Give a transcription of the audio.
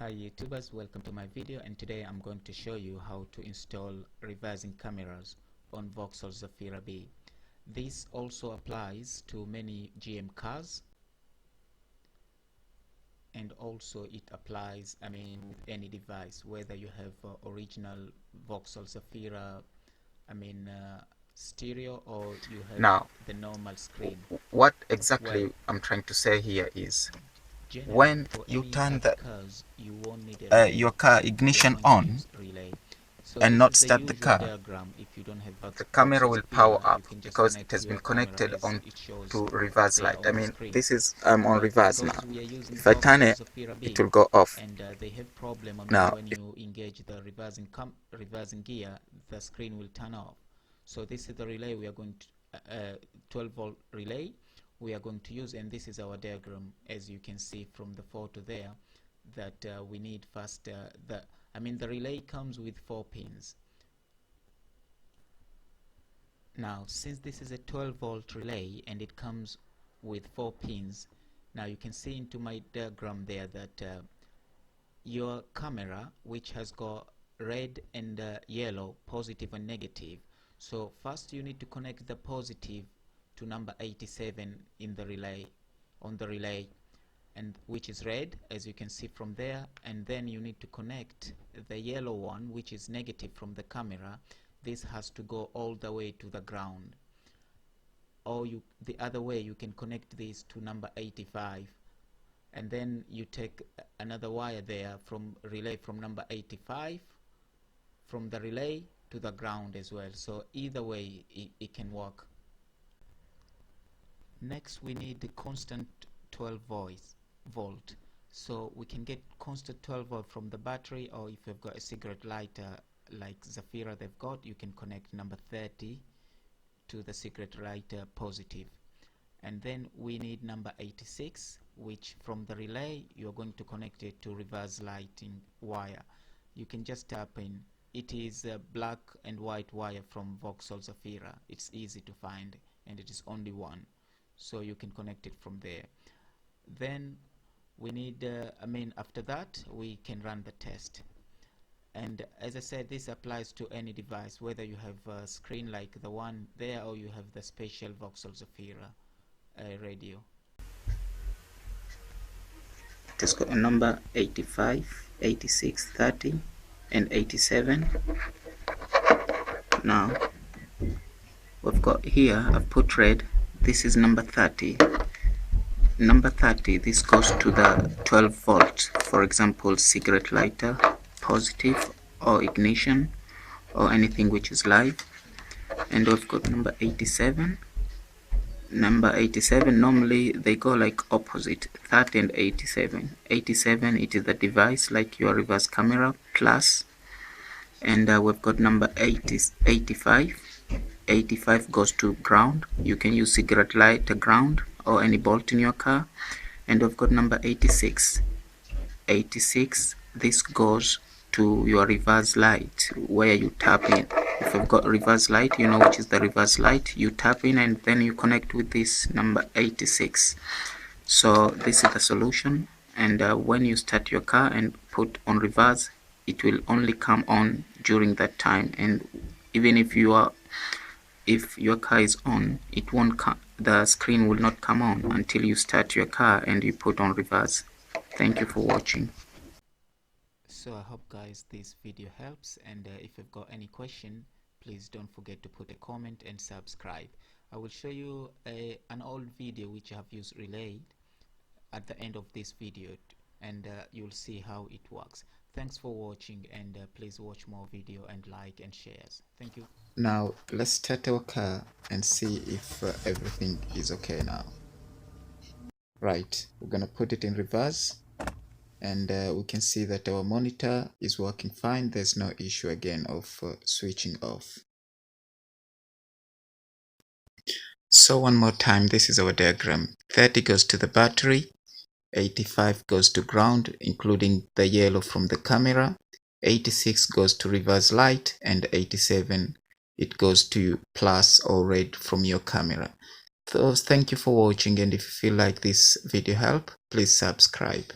Hi YouTubers, welcome to my video, and today I'm going to show you how to install reversing cameras on Vauxhall Zafira B. This also applies to many GM cars, and also it applies with any device, whether you have original Vauxhall Zafira stereo, or you have Now, the normal screen. what Well, exactly I'm trying to say here is generally when for you any turn other the cars you won't need a relay. your car We are ignition going to on use relay. So and this not is the start the usual car, diagram. If you don't have the camera Vauxhall will power Zafira, you up can just because it connect has been your camera connected as on it shows to reverse there light. on the screen. This is I'm on But reverse now. because we are using If I turn Vauxhall it, Zafira it B, will go off. and they have problem Now, when you engage the reversing gear, the screen will turn off. So this is the relay we are going to 12 volt relay we are going to use, and this is our diagram. As you can see from the photo there, that we need first the relay comes with 4 pins. Now since this is a 12 volt relay and it comes with 4 pins, now you can see into my diagram there that your camera, which has got red and yellow, positive and negative. So first you need to connect the positive to number 87 in the relay, on the relay, and which is red, as you can see from there, and then you need to connect the yellow one, which is negative from the camera. This has to go all the way to the ground, or the other way you can connect this to number 85, and then you take another wire there from relay from number 85 from the relay to the ground as well. So either way it can work. Next we need the constant 12 volt. So we can get constant 12 volt from the battery, or if you've got a cigarette lighter like Zafira they've got, you can connect number 30 to the cigarette lighter positive. And then we need number 86, which from the relay you're going to connect it to reverse lighting wire. You can just tap in. It is a black and white wire from Vauxhall Zafira. It's easy to find, and it is only one, so you can connect it from there. Then we need after that we can run the test. And as I said, this applies to any device, whether you have a screen like the one there, or you have the special Vauxhall Zafira radio. it has got a number 85, 86, 30, and 87. Now, we've got here, I've put red, this is number 30. Number 30, this goes to the 12 volt, for example, cigarette lighter, positive, or ignition, or anything which is live. And we've got number 87. Number 87, normally they go like opposite, 30 and 87. 87, it is the device like your reverse camera plus. And we've got number 85. 85 goes to ground. You can use cigarette lighter ground or any bolt in your car. And we've got number 86. 86, this goes to your reverse light where you tap in. If you've got reverse light, you know which is the reverse light, you tap in and then you connect with this number 86. So this is the solution, and when you start your car and put on reverse, it will only come on during that time. And even if your car is on, it won't the screen will not come on until you start your car and you put on reverse. Thank you for watching. So I hope guys this video helps, and if you've got any question, please don't forget to put a comment and subscribe. I will show you an old video which I have used relay at the end of this video, and you'll see how it works. Thanks for watching, and please watch more video and like and shares. Thank you. Now let's start our car and see if everything is okay now. Right, we're gonna put it in reverse, and we can see that our monitor is working fine. There's no issue again of switching off. So one more time, this is our diagram. 30 goes to the battery, 85 goes to ground including the yellow from the camera, 86 goes to reverse light, and 87 it goes to plus or red from your camera. So thank you for watching, and if you feel like this video help, please subscribe.